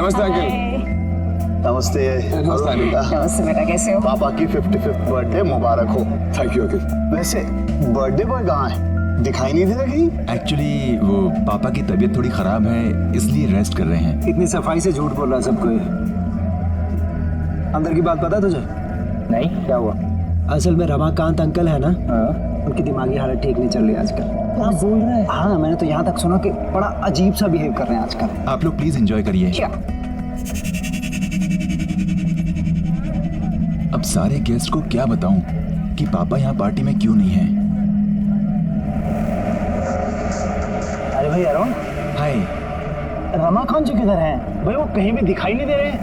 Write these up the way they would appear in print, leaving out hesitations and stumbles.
नमस्ते अंकल। नमस्ते। नमस्ते अनिता। नमस्ते बेटा, कैसे हो? पापा की 55th बर्थडे मुबारक हो। Thank you uncle. वैसे बर्थडे बॉय कहाँ है? दिखाई नहीं दे रहा कहीं। एक्चुअली वो पापा की तबीयत थोड़ी खराब है, इसलिए रेस्ट कर रहे हैं। इतनी सफाई से झूठ बोल रहा सबको ये। अंदर की बात पता तुझे? नहीं, क्या हुआ? असल में रमाकांत अंकल है ना, हाँ? उनकी दिमागी हालत ठीक नहीं चल रही आजकल। क्या बोल रहे हैं? हाँ, मैंने तो यहाँ तक सुना कि बड़ा अजीब सा बिहेव कर रहे हैं आजकल। आप लोग प्लीज एंजॉय करिए। क्या? अब सारे गेस्ट को क्या बताऊं कि पापा यहाँ पार्टी में क्यों नहीं हैं। अरे भाई अरुण, हाय। रमाकांत जी किधर हैं? भाई वो कहीं भी दिखाई नहीं दे रहे हैं।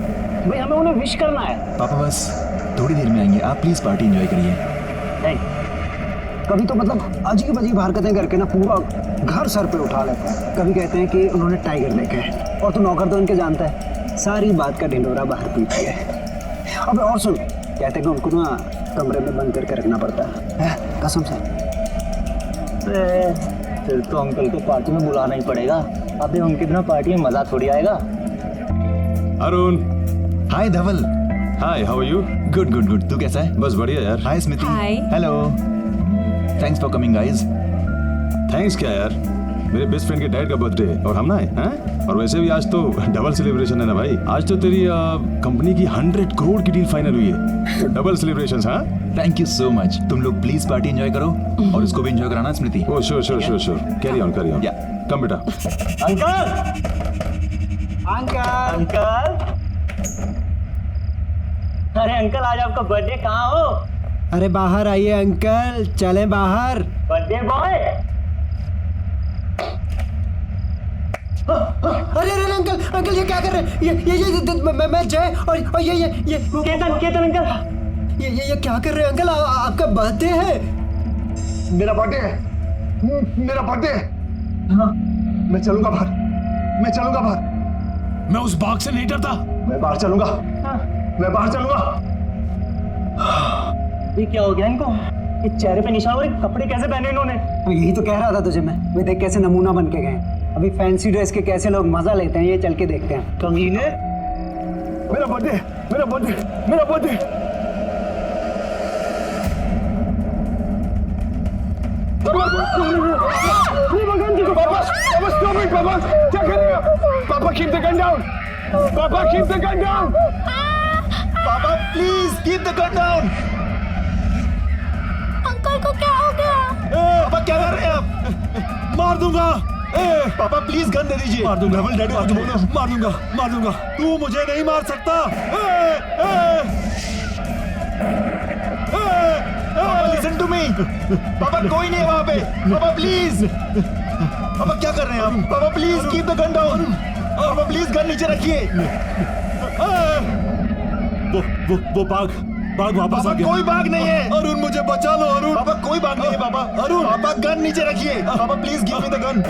भाई हमें उन्हें विश करना है। पापा बस थोड़ी देर में आएंगे, आप प्लीज पार्टी एंजॉय करिए। नहीं, कभी तो मतलब अजीब अजीब हरकतें करके ना पूरा घर सर पे उठा लेते हैं। कभी कहते हैं कि उन्होंने टाइगर देखा है, और तू नौकर तो उनके जानता है, सारी बात का ढिंडोरा बाहर पीती है। अब और सुन, कहते हैं कि उनको ना कमरे में बंद करके रखना पड़ता है, कसम से। फिर तो अंकल को पार्टी में बुलाना ही पड़ेगा। अबे उनके बिना पार्टी में मजा थोड़ी आएगा। Arun. Hi Dhaval. Hi, how are you? Good good good, तू कैसा है? बस बढ़िया यार। Hi Smiti. Hi. Hello. Thanks for coming guys. Thanks क्या यार, मेरे बेस्ट फ्रेंड के डैड का बर्थडे है और हम ना हैं। और वैसे भी आज तो डबल सेलिब्रेशन है ना भाई। आज तो तेरी कंपनी की 100 करोड़ की डील फाइनल हुई है, तो डबल सेलिब्रेशन। हाँ, थैंक यू सो मच। तुम लोग प्लीज पार्टी एंजॉय करो और उसको भी एंजॉय कराना Smriti. Oh sure sure sure sure, carry on carry on. Yeah. Come बेटा। अंकल, अंकल, अंकल, अरे अंकल आज आपका बर्थडे, कहाँ हो? अरे बाहर आइए अंकल, चलें बाहर। Birthday boy. अरे अरे अंकल, अंकल ये क्या कर रहे हैं? ये मैं जय और ये केतन, केतन अंकल, ये क्या कर रहे हैं अंकल? आपका बर्थडे है? मेरा बर्थडे है, मेरा बर्थडे है। हाँ। मैं चलूंगा बाहर, मैं चलूंगा बाहर। मैं उस बाग से नहीं डरता। मैं बाहर चलूंगा, हाँ। मैं बाहर चलूंगा। ये क्या हो गया इनको? ये चेहरे पे निशान और ये कपड़े कैसे पहने इन्होंने? तो यही तो कह रहा था तुझे मैं। वे देख कैसे नमूना बन के गए। अभी फैंसी ड्रेस के कैसे लोग मजा लेते हैं, ये चल के देखते हैं। कमीने। मेरा बर्थडे, मेरा बर्थडे, मेरा बर्थडे। पापा, stop it, पापा, क्या कर रहे हो? पापा, keep the gun down. पापा, keep the gun down. पापा please keep the gun down. Uncle को क्या हो गया? पापा क्या कर रहे हैं आप? मार दूंगा। पापा प्लीज गन दे दीजिए। मार दूंगा। डैडी मार दूंगा, मार दूंगा, मार दूंगा। तू मुझे नहीं मार सकता। पापा लिसन टू मी। पापा कोई नहीं है वहाँ पे। पापा प्लीज। पापा क्या कर रहे हैं आप? पापा please keep the gun down. पापा प्लीज गन नीचे रखिए। वो बाघ वापस आ गया। कोई बाघ नहीं है। अरुण मुझे बचा लो अरुण। पापा कोई बाघ नहीं है पापा। अरुण पापा गन नीचे रखिए। पापा please give me the gun.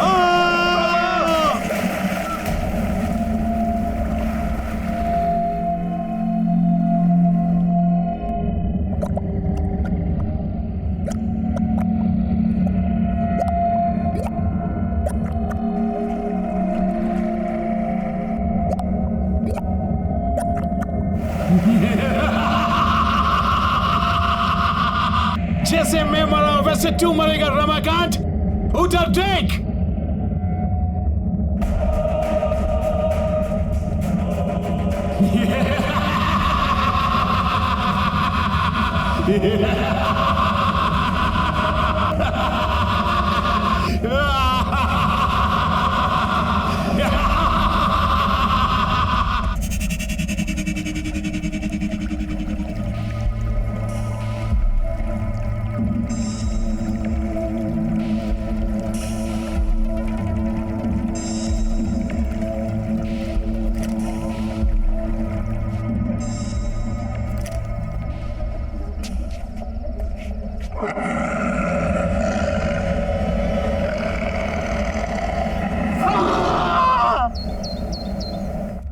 जैसे मैं मरा वैसे तू मरेगा रमाकांत। उधर देख।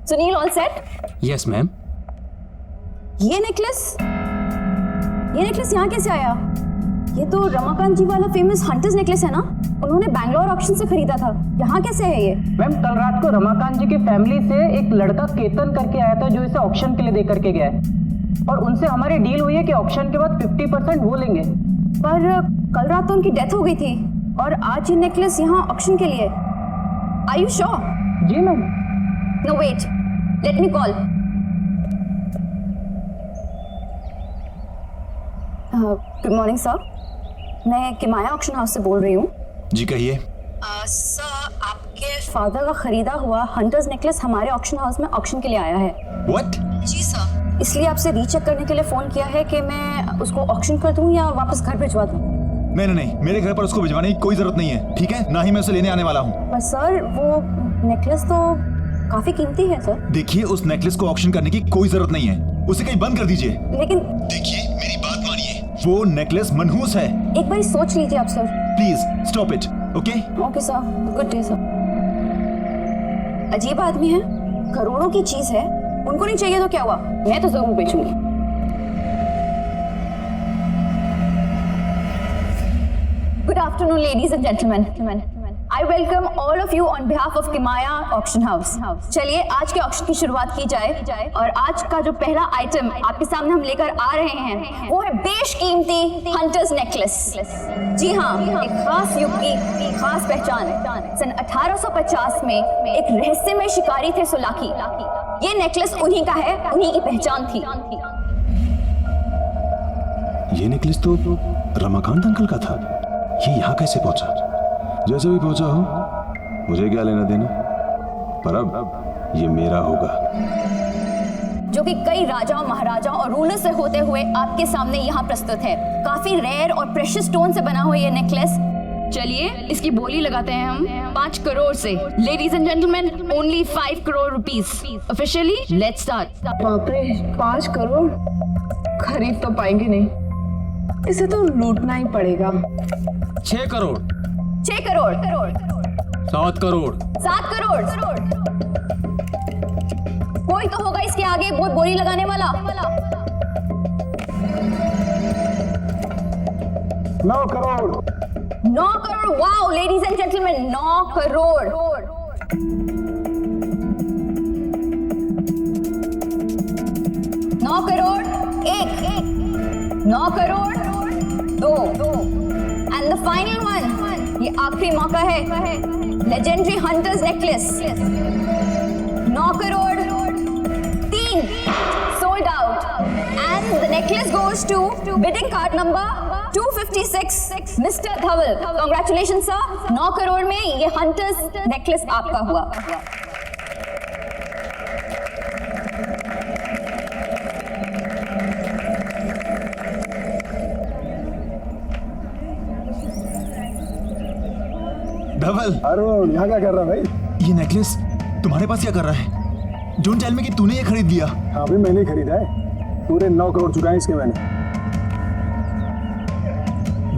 Sunil, all set? Yes ma'am. ये नेकलेस यहाँ कैसे आया? ये तो रमाकांत जी वाला फेमस हंटर्स नेकलेस है ना? उन्होंने बैंगलोर ऑक्शन से खरीदा था। यहाँ कैसे है ये? मैम कल रात को रमाकांत जी की फैमिली से एक लड़का केतन करके आया था जो इसे ऑक्शन के लिए दे करके गया है, और उनसे हमारी डील हुई है कि ऑक्शन के बाद 50% वो लेंगे। पर कल रात तो उनकी डेथ हो गई थी और आज ये नेकलेस यहाँ ऑक्शन के लिए। Are you sure? जी ma'am. No wait, let me call. Good morning sir, मैं किमाया ऑक्शन हाउस से बोल रही हूँ। जी कहिए। सर, आपके फादर का खरीदा हुआ हंटर्स नेकलेस हमारे ऑक्शन हाउस में ऑक्शन के लिए आया है। व्हाट? जी सर, इसलिए आपसे रीचेक करने के लिए फोन किया है कि मैं उसको ऑक्शन कर दूं या वापस घर भिजवा दूं। नहीं नहीं नहीं, मेरे घर पर उसको भिजवाने की कोई जरूरत नहीं है, ठीक है? ना ही मैं उसे लेने आने वाला हूँ। पर सर, वो नेकलेस तो काफी कीमती है सर। देखिए, उस नेकलेस को ऑक्शन करने की कोई जरूरत नहीं है, उसे कहीं बंद कर दीजिए। लेकिन देखिए मेरी बात मानिए, वो नेकलेस मनहूस है। एक बार सोच लीजिए आप sir. Please stop it. Okay okay sir, good day sir. अजीब आदमी है, करोड़ों की चीज है, उनको नहीं चाहिए तो क्या हुआ, मैं तो जरूर बेचूंगी। Good afternoon, ladies and gentlemen. I welcome all of you on behalf of Kimaya Auction House. चलिए आज के ऑक्शन की शुरुआत की जाए और आज का जो पहला आइटम आपके सामने हम लेकर आ रहे हैं वो है बेशकीमती हंटर्स नेकलेस। जी हाँ, एक खास युग की खास पहचान। सन 1850 में एक रहस्यमय शिकारी थे सुलाकी। ये नेकलेस उन्हीं का है, उन्हीं की पहचान थी। ये नेकलेस तो रमाकांत अंकल का था। ये यहाँ कैसे पहुंचा? जैसे भी पहुंचा हो, मुझे क्या लेना देना, पर अब ये मेरा होगा। जो कि कई राजाओं, महाराजाओं और रूलर से होते हुए आपके सामने यहाँ प्रस्तुत है। काफी रेयर और प्रेशियस स्टोन से बना हुआ ये नेकलेस। चलिए इसकी बोली लगाते हैं हम 5 करोड़ से। Ladies and gentleman, only 5 crore rupees. Officially let's start. बाप रे, 5 करोड़ खरीद तो पाएंगे नहीं, इसे तो लूटना ही पड़ेगा। 6 करोड़ 6 करोड़ 7 करोड़ 7 करोड़। कोई तो होगा इसके आगे बहुत बोली लगाने वाला। 9 crore 9 crore. Wow ladies and gentleman, 9 crore. 9 crore 1, 9 crore 2, and the final one, ये आखिरी मौका है। Legendary hunters necklace 9 crore 3, sold out, and the necklace goes to bidding card number 256, mister Dhawal. Congratulation sir, 9 crore में ये हंटर्स नेकलेस आपका हुआ। धवल, अरुण यहाँ क्या कर रहा है भाई? ये नेकलेस तुम्हारे पास क्या कर रहा है? डोंट टेल मी कि तूने ये खरीद लिया। हाँ भाई, मैंने खरीदा है, पूरे 9 करोड़ चुकाए इसके मैंने।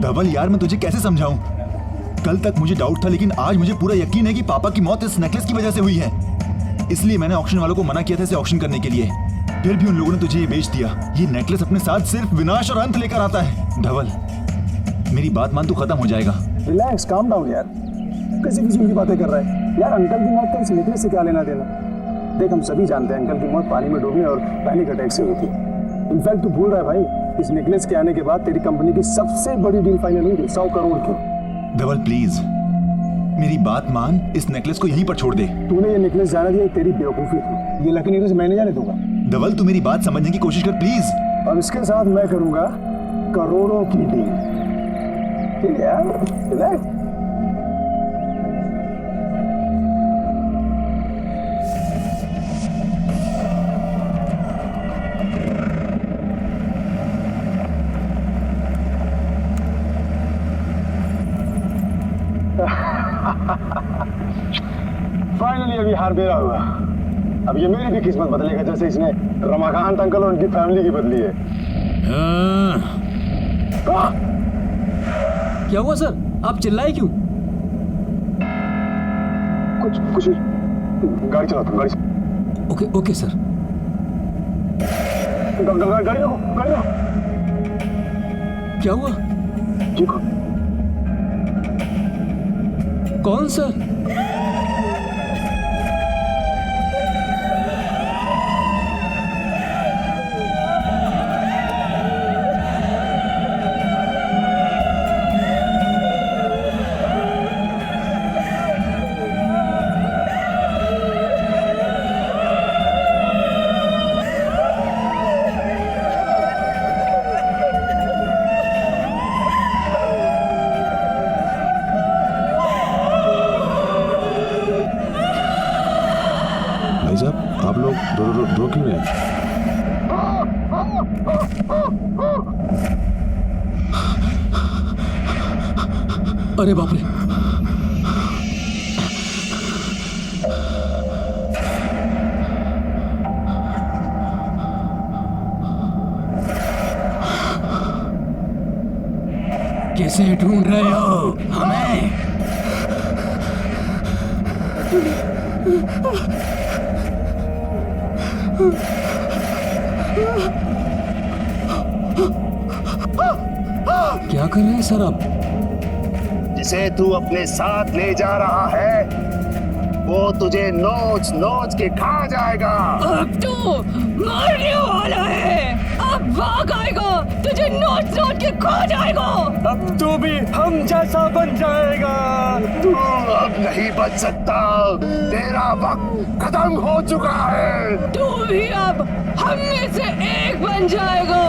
धवल यार, मैं तुझे कैसे समझाऊं? कल तक मुझे डाउट था, लेकिन आज मुझे पूरा यकीन है कि पापा की मौत इस नेकलेस की वजह से हुई है। इसलिए मैंने ऑक्शन वालों को मना किया था इसे ऑक्शन करने के लिए, फिर भी उन लोगों ने तुझे ये बेच दिया। ये नेकलेस अपने साथ सिर्फ विनाश और अंत लेकर आता है। धवल मेरी बात मान, तू खत्म हो जाएगा। रिलैक्स, काम डाउन यार, कैसी किस्म की बातें कर रहा है यार? अंकल की मौत का इस नेकलेस से क्या लेना देना? देख, हम सभी जानते हैं अंकल की मौत पानी में डूबने और पैनिक अटैक से हुई थी। इनफैक्ट तू भूल रहा है भाई, इस नेकलेस के आने के बाद तेरी कंपनी की सबसे बड़ी डील फाइनल हुई थी 100 करोड़ की। धवल प्लीज मेरी बात मान, इस नेकलेस को यहीं पर छोड़ दे। तूने ये नेकलेस जाना दिया, तेरी बेवकूफी थी। ये लकी नेकलेस मैं नहीं जाने दूंगा। धवल तू मेरी बात समझने की कोशिश कर प्लीज। और इसके साथ मैं करूंगा करोड़ों की डील। ठीक है यार, रिलैक्स। फाइनली अभी हार मेरा हुआ। अब ये मेरी भी किस्मत बदलेगा, जैसे इसने रमाकांत अंकल और उनकी फैमिली की बदली है। क्या हुआ सर, आप चिल्लाए क्यों? कुछ गाड़ी चलाता हूँ, गाड़ी। Okay sir. गाड़ी रोको, गाड़ी रोको। क्या हुआ? देखो, कौन सर? भाई साहब आप लोग रो क्यों रहे हैं? अरे बाप रे! कैसे ढूंढ रहे हो हमें? क्या कर रहे हैं सर आप? जिसे तू अपने साथ ले जा रहा है वो तुझे नोच नोच के खा जाएगा। अब तू मरने वाला है, अब भाग आएगा, तुझे नोच नोच के खा जाएगा। अब तू भी हम जैसा बन जाएगा। तू अब नहीं बच सकता, तेरा वक्त खत्म हो चुका है। तू भी अब हम में से एक बन जाएगा।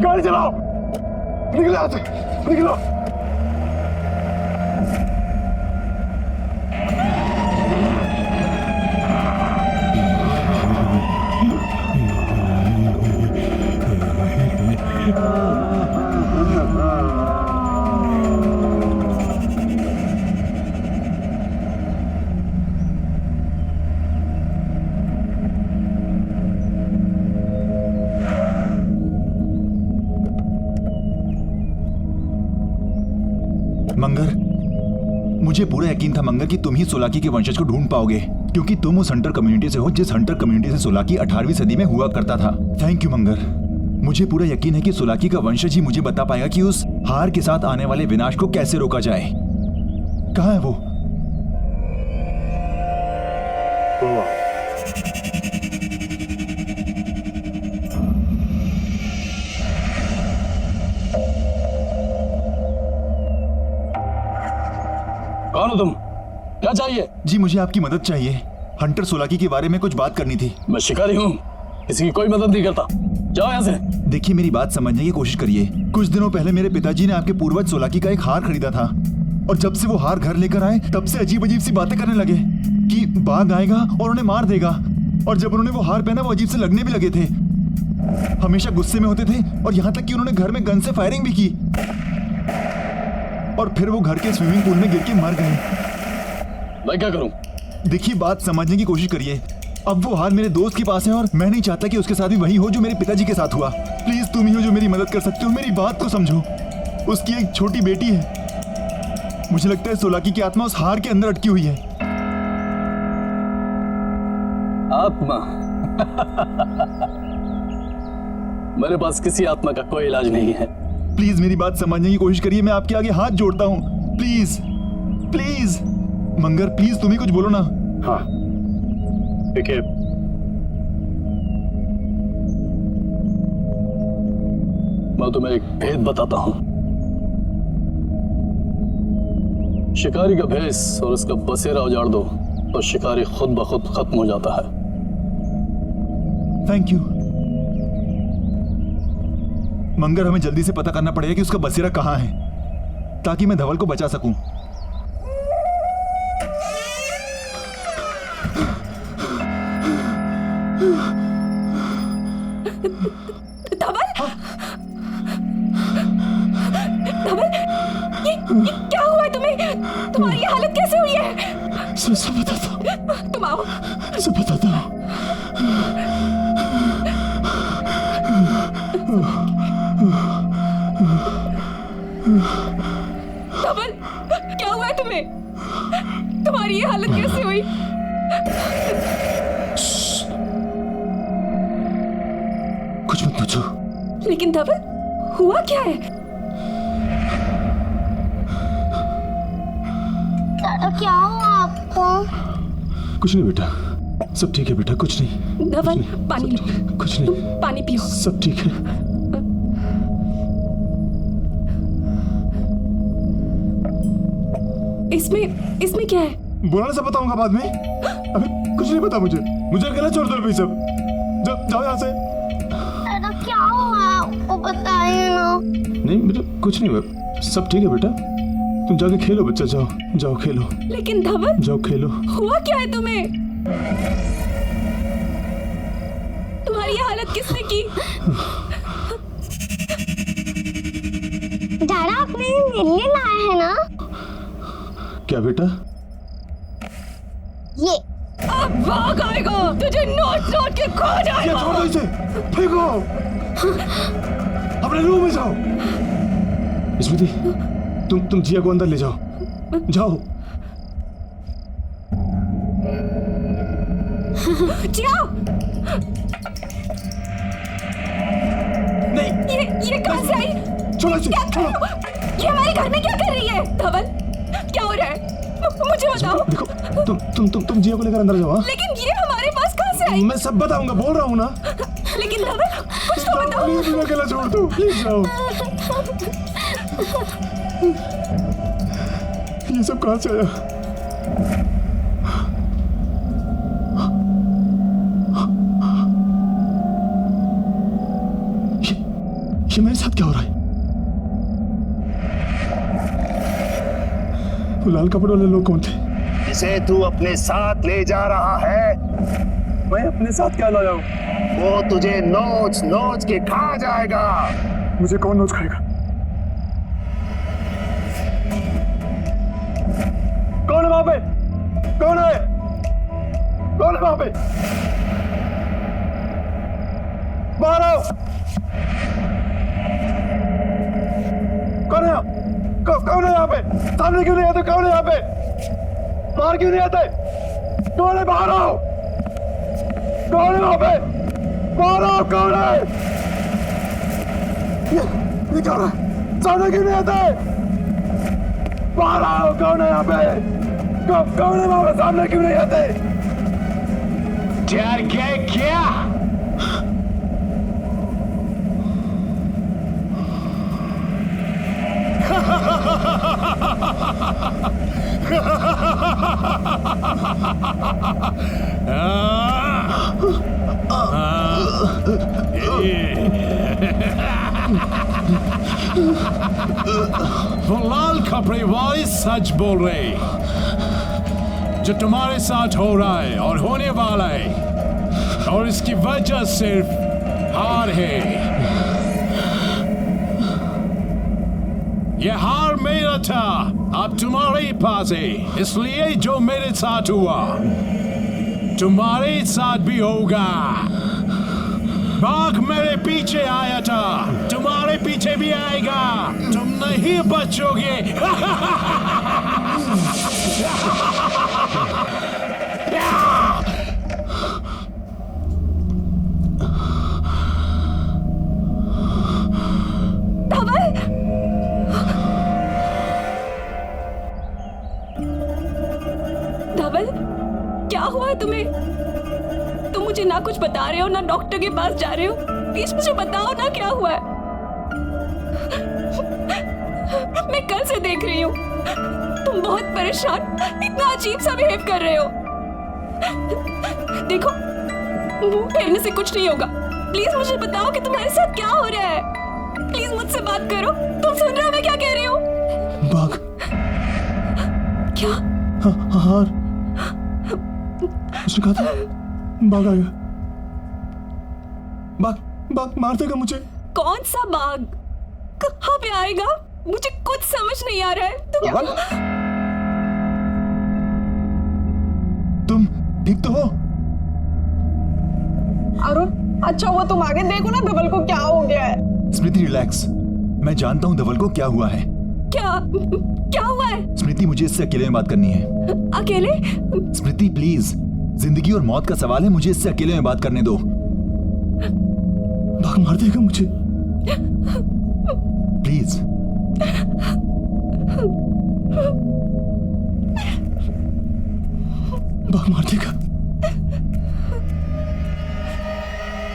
गाड़ी चलाओ, निकलो यहाँ से, निकलो। मंगर, मुझे पूरा यकीन था मंगर कि तुम ही सोलाकी के वंशज को ढूंढ पाओगे, क्योंकि तुम उस हंटर कम्युनिटी से हो जिस हंटर कम्युनिटी से सोलाकी 18वीं सदी में हुआ करता था। थैंक यू मंगर। मुझे पूरा यकीन है कि सोलाकी का वंशज ही मुझे बता पाएगा कि उस हार के साथ आने वाले विनाश को कैसे रोका जाए। कहाँ है वो? कौन हो तुम? क्या चाहिए? जी मुझे आपकी मदद चाहिए। हंटर सोलाकी के बारे में कुछ बात करनी थी। मैं शिकारी हूँ, किसी की कोई मदद नहीं करता। जाओ यहाँ से। देखिए मेरी बात समझने की कोशिश करिए। कुछ दिनों पहले मेरे पिताजी ने आपके पूर्वज सोलाकी का एक हार खरीदा था, और जब से वो हार घर लेकर आए तब से अजीब अजीब सी बातें करने लगे कि बाघ आएगा और उन्हें मार देगा। और जब उन्होंने वो हार पहना वो अजीब से लगने भी लगे थे, हमेशा गुस्से में होते थे, और यहाँ तक कि उन्होंने घर में गन से फायरिंग भी की, और फिर वो घर के स्विमिंग पूल में गिर के मर गए। मैं क्या करूं? देखिए बात समझने की कोशिश करिए। अब वो हार मेरे दोस्त के पास है और मैं नहीं चाहता कि उसके साथ भी वही हो जो मेरे पिताजी के साथ हुआ। प्लीज तुम ही हो जो मेरी मदद कर सकते हो। मेरी बात को समझो। उसकी एक छोटी बेटी है। मुझे लगता है सोलाकी की आत्मा उस हार के अंदर अटकी हुई है। आत्मा? मेरे पास किसी आत्मा का कोई इलाज नहीं है। प्लीज मेरी बात समझने की कोशिश करिए। मैं आपके आगे हाथ जोड़ता हूँ। प्लीज प्लीज मंगर, प्लीज तुम ही कुछ बोलो ना। हाँ देखिए, मैं तुम्हें एक भेद बताता हूं। शिकारी का भेष और उसका बसेरा उजाड़ दो तो शिकारी खुद ब खुद खत्म हो जाता है। थैंक यू मंगर, हमें जल्दी से पता करना पड़ेगा कि उसका बसेरा कहाँ है, ताकि मैं धवल को बचा सकूं। धवल, ये क्या हुआ है तुम्हें? तुम्हारी ये हालत कैसे हुई है? बताता हूं। तुम आओ। सब बताता हूँ। धवल, क्या हुआ है तुम्हें? तुम्हारी ये हालत कैसे हुई? कुछ मत पूछो। लेकिन धवल, हुआ क्या है? दादा क्या हुआ आपको? कुछ नहीं बेटा, सब ठीक है बेटा, कुछ नहीं। धवल, कुछ नहीं, पानी सब लो। ठीक है, कुछ नहीं, पानी पियो। सब ठीक है। इसमें क्या है? बुलाने से बताऊंगा बाद में, अभी कुछ नहीं पता मुझे। मुझे अकेला छोड़ दो अभी सब। जाओ यहाँ से। दादा क्या हुआ? वो बताइए ना। नहीं बेटा, कुछ नहीं हुआ, सब ठीक है बेटा। तुम जाके खेलो बच्चा, जाओ जाओ खेलो। लेकिन धवल, जाओ खेलो। हुआ क्या है तुम्हें? तुम्हारी ये हालत किसने की? दादा आपने नीले लाए हैं ना? क्या बेटा? ये अब भाग आएगा, तुझे नोट नोट के खो क्या जाएगा। छोड़ दो इसे, फेंको। अपने रूम में जाओ। स्मृति, तुम जिया को अंदर ले जाओ, जाओ। जिया, नहीं, ये कहाँ से आई? छोड़ो इसे, क्या कर छोड़ो। रहे हो? ये हमारे घर में क्या कर रही है? धवल, क्या हो रहा है? मुझे बताओ। देखो, तुम जिया को लेकर अंदर जाओ। हाँ? लेकिन ये हमारे पास कहाँ से आई? मैं सब बताऊंगा, बोल रहा हूँ ना। लेकिन धवल, कुछ तो बताओ। प्लीज मुझे अकेला छोड़ दो, प्लीज जाओ। ये सब कहाँ से आया? ये मेरे साथ क्या हो रहा है? वो लाल कपड़े वाले लोग कौन थे? जिसे तू अपने साथ ले जा रहा है, मैं अपने साथ क्या ला जाऊं? वो तुझे नोच नोच के खा जाएगा। मुझे कौन नोच खाएगा? कौन है वहां पे? कौन है? कौन है वहां पे? बाहर आओ। कौन है? कौन है यहाँ पे? सामने क्यों नहीं आते? कौन है यहाँ पे? बाहर क्यों नहीं आते? कौन है? बाहर आओ। कौन है वहां पे? बाहर आओ। कौन है? ये क्या हो रहा है? सामने क्यों नहीं आते? बाहर आओ। कौन है यहाँ पे? कौन है वहां पे? सामने क्यों नहीं आते? डर गए क्या? वो लाल कपड़े वाले सच बोल रहे। जो तुम्हारे साथ हो रहा है और होने वाला है, और इसकी वजह सिर्फ हार है। ये हार मेरा था, अब तुम्हारे पास है। इसलिए जो मेरे साथ हुआ तुम्हारे साथ भी होगा। बाघ मेरे पीछे आया था, तुम्हारे पीछे भी आएगा। तुम नहीं बचोगे। धवल, क्या हुआ है तुम्हें? तुम मुझे ना कुछ बता रहे हो, ना डॉक्टर के पास जा रहे हो। प्लीज मुझे बताओ ना, क्या हुआ है? मैं कल से देख रही हूँ, तुम बहुत परेशान, इतना अजीब सा बिहेव कर रहे हो। देखो, मुंह फेरने से कुछ नहीं होगा। प्लीज मुझे बताओ कि तुम्हारे साथ क्या हो रहा है। प्लीज मुझसे बात करो। तुम सुन रहे हो मैं क्या कह रही हूँ? बाघ। क्या? हार। उसने कहा था बाघ आएगा। बाघ मार देगा मुझे। कौन सा बाघ? कहाँ पे आएगा? मुझे कुछ समझ नहीं आ रहा है। तुम ठीक तो हो? अच्छा हुआ तुम आगे देखो ना धवल को क्या हो गया है। स्मृति रिलैक्स, मैं जानता हूँ धवल को क्या हुआ है। क्या हुआ है? स्मृति मुझे इससे अकेले में बात करनी है। अकेले? स्मृति प्लीज, जिंदगी और मौत का सवाल है, मुझे इससे अकेले में बात करने दो। बाघ मार देगा मुझे प्लीज। बाघ मार देगा।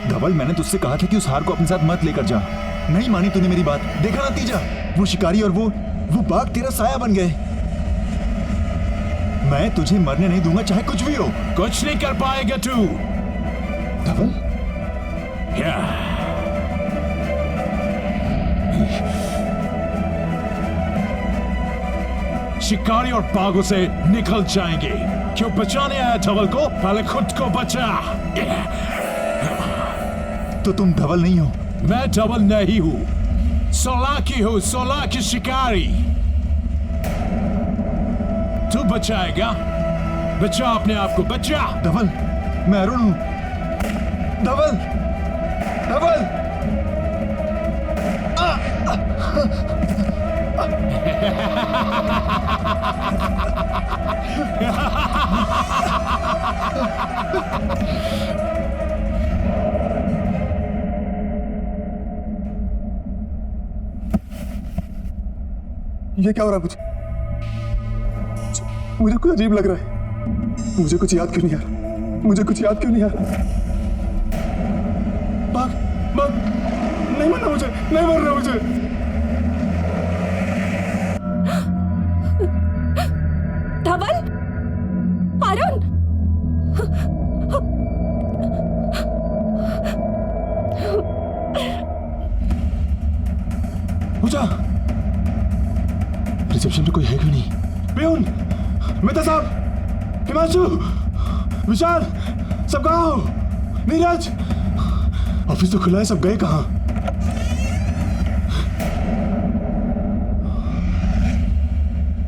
धवल, मैंने तुझसे कहा था कि उस हार को अपने साथ मत लेकर जा। नहीं मानी तूने मेरी बात। देखा नतीजा, वो शिकारी और वो बाघ तेरा साया बन गए। मैं तुझे मरने नहीं दूंगा चाहे कुछ भी हो। कुछ नहीं कर पाएगा तू। धवल, शिकारी और बाघों से निकल जाएंगे। क्यों बचाने आया धवल को? पहले खुद को बचा। तो तुम धवल नहीं हो? मैं धवल नहीं हूं, सोलाकी हूं, सोलाकी शिकारी। तू बचाएगा? बचा अपने आप को, बचा। धवल, मैं अरुण हूं। धवल, धवल। ये क्या हो रहा है? मुझे कुछ अजीब लग रहा है। मुझे कुछ याद क्यों नहीं आ रहा? मुझे कुछ याद क्यों नहीं आ रहा? बाघ, बाघ, नहीं मरना मुझे, नहीं मरना मुझे। धवल, अरुण, पूजा, रिसेप्शन पे कोई है क्यों नहीं? प्यून, मेहता साहब, हिमांशु, विशाल, सब कहाँ हो? नीरज, ऑफिस तो खुला है, सब गए कहाँ?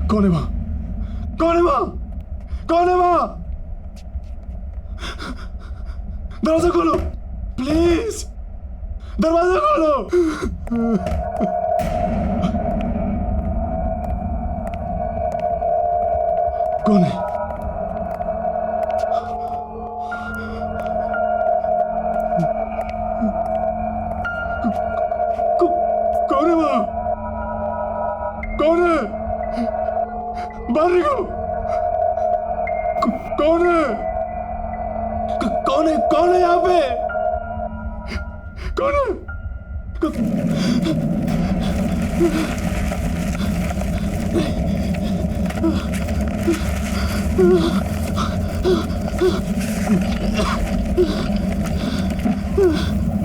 कौन है वहां? कौन है वहां? कौन है वहां? दरवाजा खोलो प्लीज, दरवाजा खोलो। कौन है? कौन है वहां? कौन है? बाहर निकलो। कौन है? कौन है? कौन है यहाँ पे? कौन है?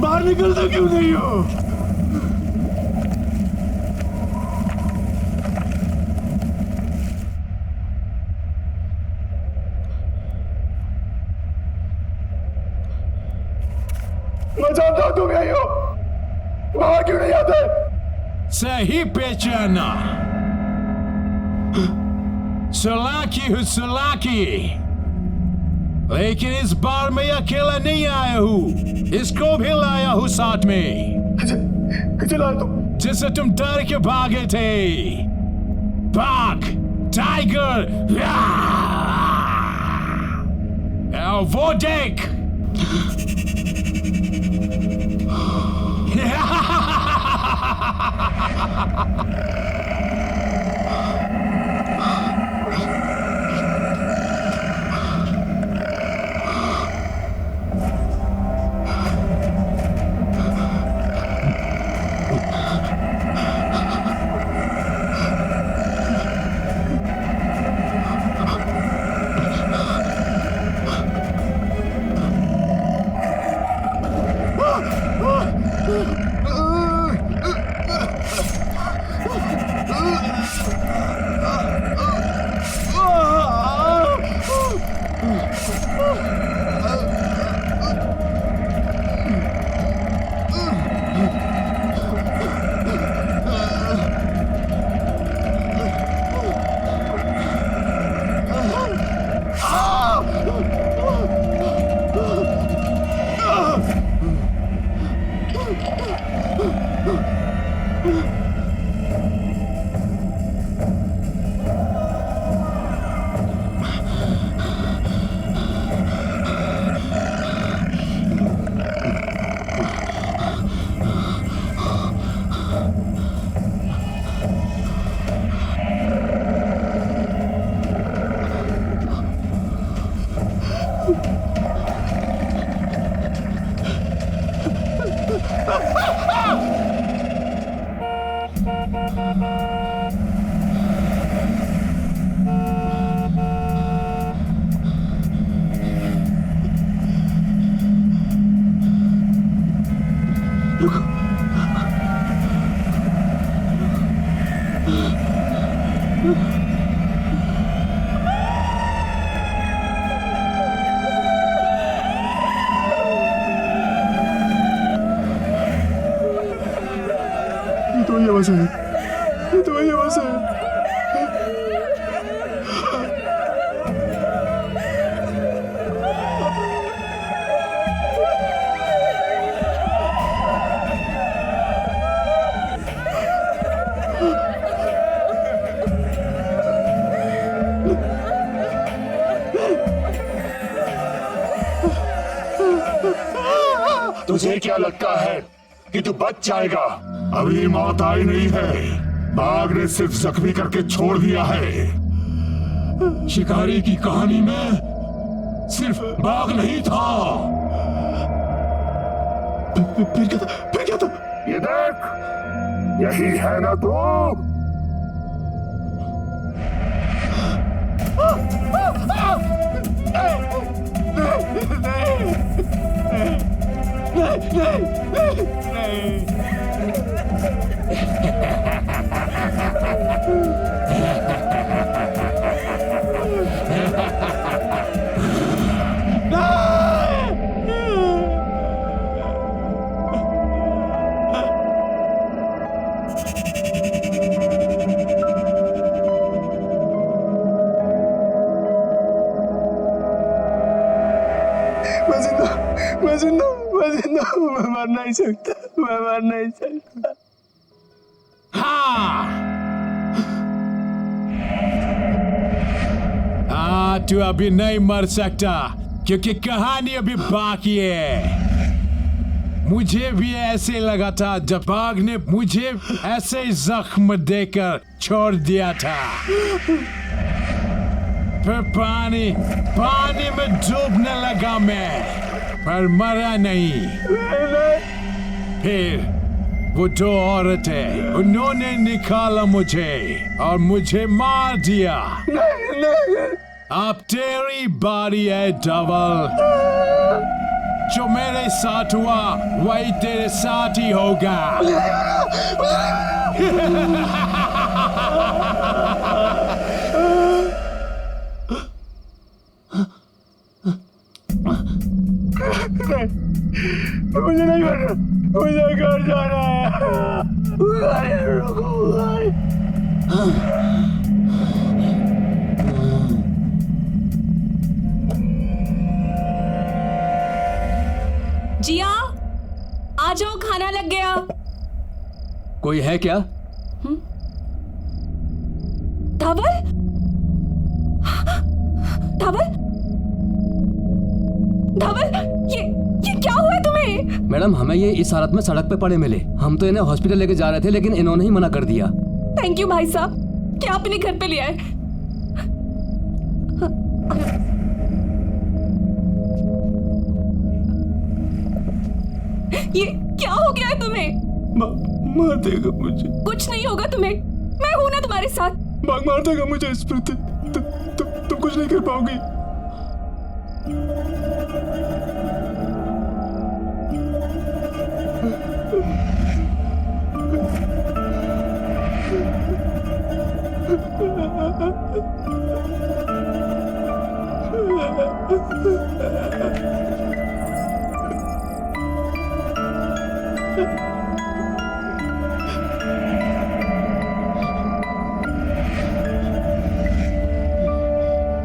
बाहर निकलता क्यों नहीं हो? मैं जानता हूं तुम यही हो, बाहर क्यों नहीं आते? सही पहचाना, सोलाकी हूँ, सोलाकी। लेकिन इस बार मैं अकेला नहीं आया हूँ, इसको भी लाया हूँ साथ में। किसे लाया तुम? जिससे तुम डर के भागे थे। बाघ, टाइगर, वो देख। ये तो वही आवाज है, ये तो वही आवाज है। तुझे क्या लगता है कि तू बच जाएगा? अभी मौत आई नहीं है, बाघ ने सिर्फ जख्मी करके छोड़ दिया है। शिकारी की कहानी में सिर्फ बाघ नहीं था। फिर क्या था? ये देख, यही है ना तू? मैं मर नहीं सकता, मैं मर नहीं सकता। हाँ, तू अभी नहीं मर सकता क्योंकि कहानी अभी बाकी है। मुझे भी ऐसे लगा था जब बाघ ने मुझे ऐसे जख्म देकर छोड़ दिया था। फिर पानी में डूबने लगा मैं, पर मरा नहीं। फिर वो दो औरतें, उन्होंने निकाला मुझे और मुझे मार दिया। अब तेरी बारी है डबल। जो मेरे साथ हुआ वही तेरे साथ ही होगा। मुझे नहीं मरना, मुझे घर जाना है। जिया, आ जाओ, खाना लग गया। कोई है क्या? धवल, धवल, धवल, ये क्या हुआ तुम्हें? मैडम, हमें ये इस हालत में सड़क पे पड़े मिले। हम तो इन्हें हॉस्पिटल लेके जा रहे थे, लेकिन इन्होंने ही मना कर दिया। थैंक यू भाई साहब, क्या अपने घर पे ले आए। ये क्या हो गया है तुम्हें? मार देगा मुझे। कुछ नहीं होगा तुम्हें, मैं हूं ना तुम्हारे साथ। बाघ मार देगा मुझे स्मृति, तुम कुछ नहीं कर पाओगी।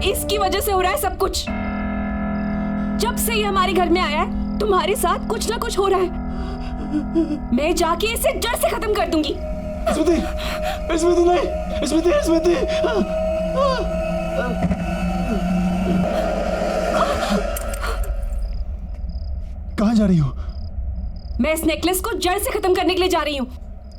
इसकी वजह से हो रहा है सब कुछ। जब से ये हमारे घर में आया है, तुम्हारे साथ कुछ ना कुछ हो रहा है। मैं जाके इसे जड़ से खत्म कर दूंगी। स्मृति, स्मृति नहीं, स्मृति, स्मृति। कहाँ जा रही हो? मैं इस नेकलेस को जड़ से खत्म करने के लिए जा रही हूँ।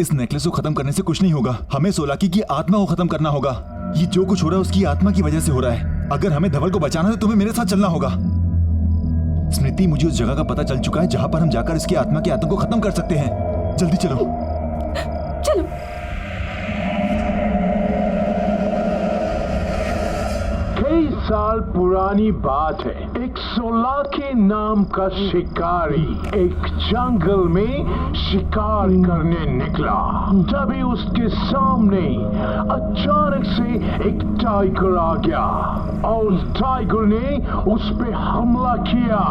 इस नेकलेस को खत्म करने से कुछ नहीं होगा। हमें सोलाकी की आत्मा को खत्म करना होगा। ये जो कुछ हो रहा है उसकी आत्मा की वजह से हो रहा है। अगर हमें धवल को बचाना है तो तुम्हें मेरे साथ चलना होगा। स्मृति, मुझे उस जगह का पता चल चुका है जहां पर हम जाकर इसकी आत्मा के आतंक को खत्म कर सकते हैं। जल्दी चलो। चलो। Please साल पुरानी बात है। एक सोलाकी नाम का शिकारी एक जंगल में शिकार करने निकला। तभी उसके सामने अचानक से एक टाइगर आ गया और उस टाइगर ने उस पे हमला किया।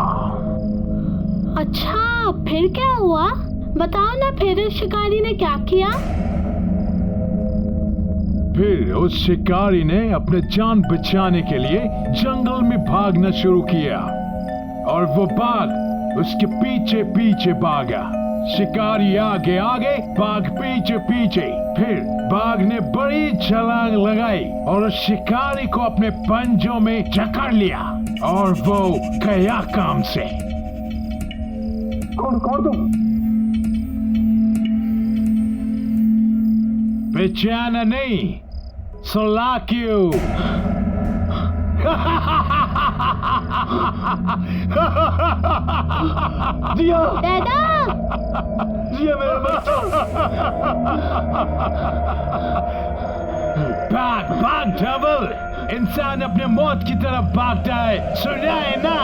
अच्छा, फिर क्या हुआ? बताओ ना, फिर उस शिकारी ने क्या किया? फिर उस शिकारी ने अपने जान बचाने के लिए जंगल में भागना शुरू किया और वो बाघ उसके पीछे पीछे भागा। शिकारी आगे आगे, बाघ पीछे पीछे। फिर बाघ ने बड़ी छलांग लगाई और उस शिकारी को अपने पंजों में जकड़ लिया और वो गया काम से। कौन तुम? पहचाना नहीं? सोलाक्यू। जिया, दादा, जिया मेरा बच्चा। भाग डबल। इंसान अपने मौत की तरफ भागता है, सुना है ना?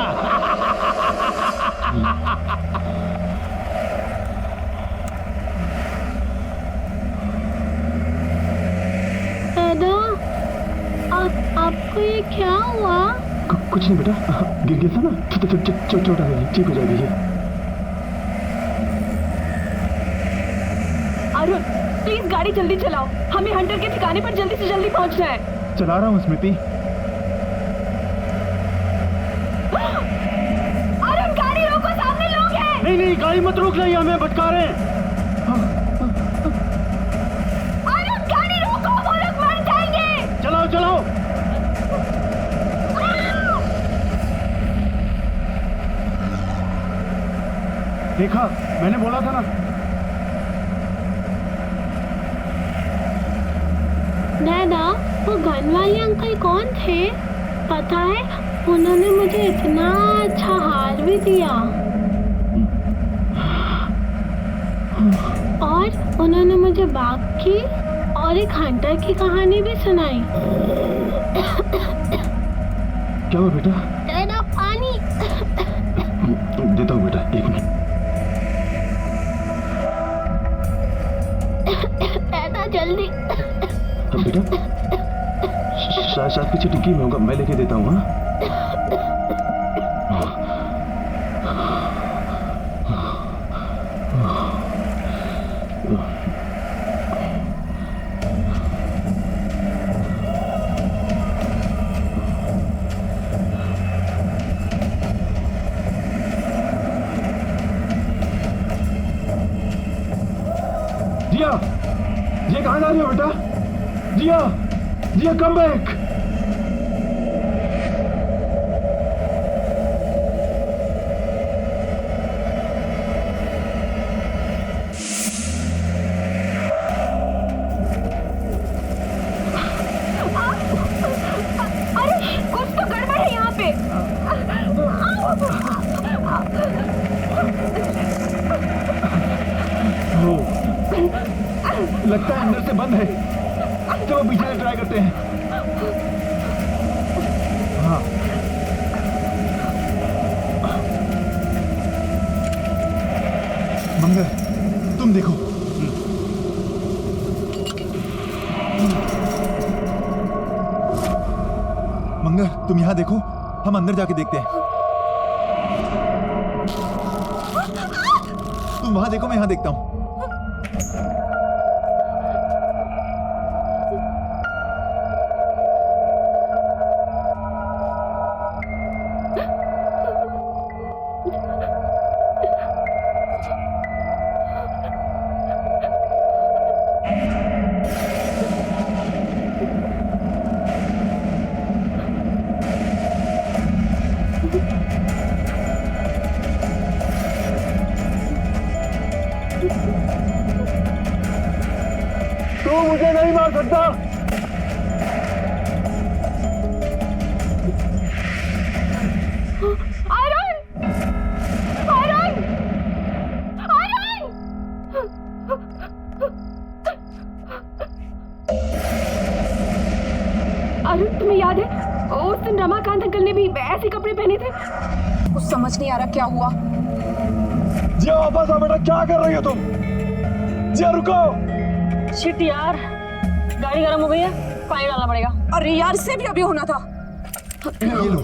दादा, आपको ये क्या हुआ? कुछ नहीं बेटा, गिर गया था ना, चोट आ गई, ठीक हो जाएगी ये। अरुण, प्लीज गाड़ी जल्दी चलाओ, हमें हंटर के ठिकाने पर जल्दी से जल्दी पहुंचना है। चला रहा हूँ स्मृति। अरुण, गाड़ी रोको, सामने लोग हैं। नहीं, गाड़ी मत रोक रही, हमें भटका रहे हैं। अरुण, गाड़ी रोको, वो लोग मर जाएंगे। चलाओ। देखा, मैंने बोला था ना। दादा, वो गन वाले अंकल कौन थे? पता है, उन्होंने मुझे इतना अच्छा हार भी दिया और उन्होंने मुझे बाघ की और एक हंटर की कहानी भी सुनाई। क्या हुआ बेटा? दादा, पानी। देता हूँ बेटा, 1 मिनट। दादा, जल्दी। अब बेटा, शायद पीछे टिक्की में होगा, मैं लेके देता हूँ। हाँ, जिया कहाँ जा रही हो बेटा? जिया कम बैक। अरे, कुछ तो गड़बड़ है यहाँ पे। लगता है अंदर से बंद है। चलो पीछे से ट्राई करते हैं। हाँ, मंगल, तुम देखो। मंगल, तुम यहाँ देखो, हम अंदर जाके देखते हैं। तुम वहां देखो, मैं यहाँ देखता हूँ। तू मुझे नहीं मार सकता। अरुण, तुम्हें याद है उस दिन रमा कपड़े पहने थे। कुछ समझ नहीं आ रहा क्या हुआ। जिया वापस आ बेटा, क्या कर रही हो तुम? जिया रुको। शिट यार, गाड़ी गर्म हो गई है, पानी डालना पड़ेगा। अरे यार, इससे भी अभी होना था। ये लो।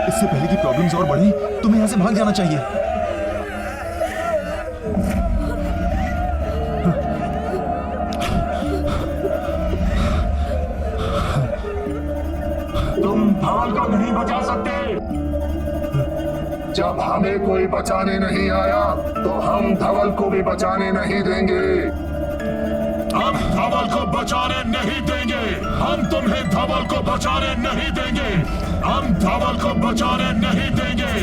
इससे पहले कि प्रॉब्लम्स और बढ़े, तुम्हें यहां से भाग जाना चाहिए। तुम धवल को नहीं बचा सकते। जब हमें कोई बचाने नहीं आया तो हम धवल को भी बचाने नहीं देंगे। हम धवल को बचाने नहीं देंगे। हम तुम्हें धवल को बचाने नहीं देंगे। हम धवल को बचाने नहीं देंगे।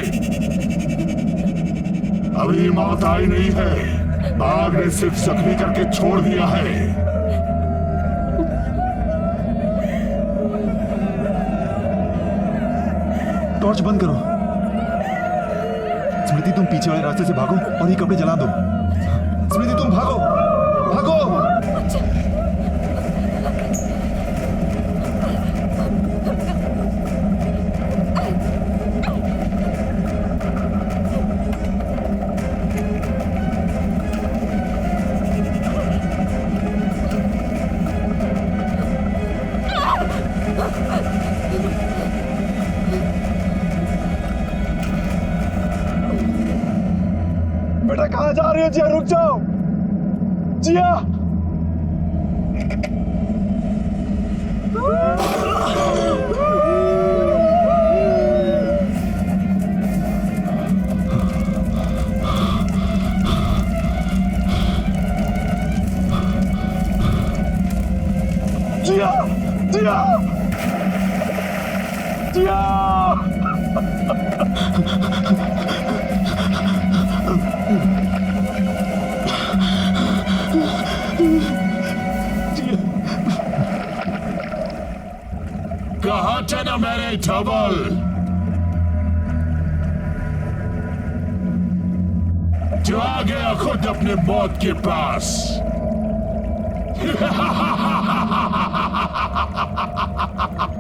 अभी मौत आई नहीं है, बाघ ने सिर्फ जख्मी करके छोड़ दिया है। टॉर्च बंद करो। स्मृति, तुम पीछे वाले रास्ते से भागो और ये कपड़े जला दो। स्मृति, तुम भागो भागो। बेटा कहाँ जा रही हो? जिया रुक जाओ। जिया जिया जिया जिया। कहाँ चला मेरे धवल? जो आ गया खुद अपने मौत के पास।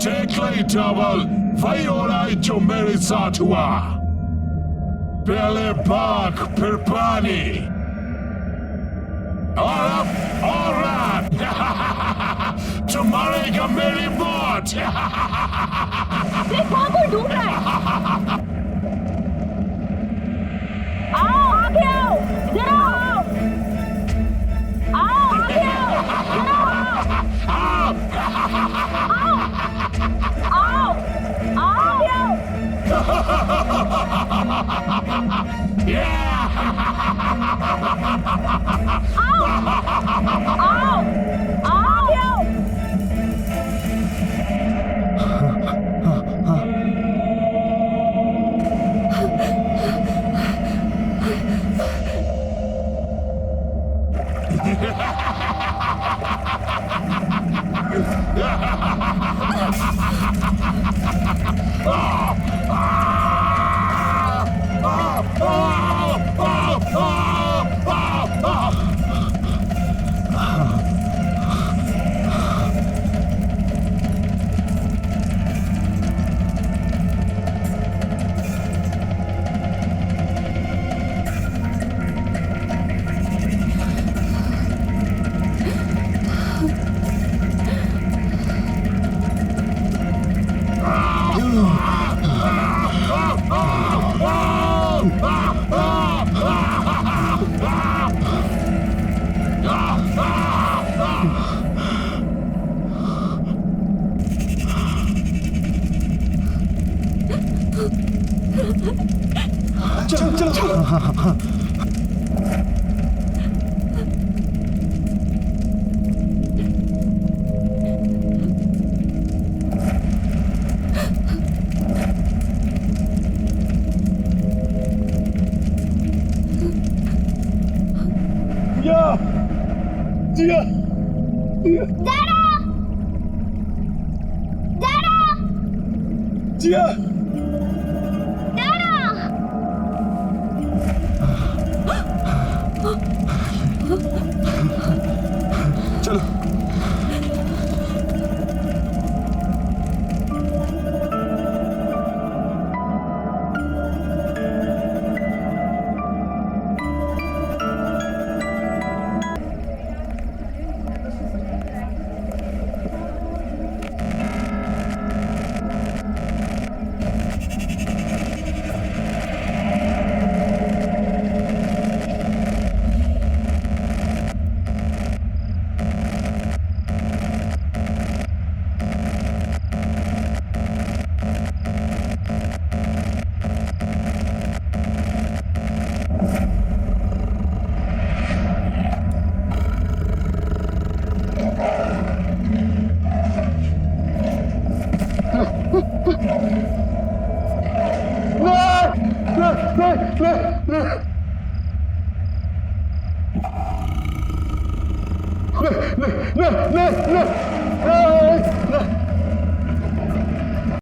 देख ले धवल, वही हो रहा है जो मेरे साथ हुआ। पहले बाघ, फिर पानी, और अब और रात। तुम्हारे का मेरी मौत। देख वहां कोई ढूंढ रहा है। आओ आगे आओ, इधर आओ। आओ आगे आओ, इधर आओ। आओ आगे आओ। आओ आगे आओ। चलो चलो। हाँ। जिया जिया चलो। नहीं, नहीं, नहीं, नहीं।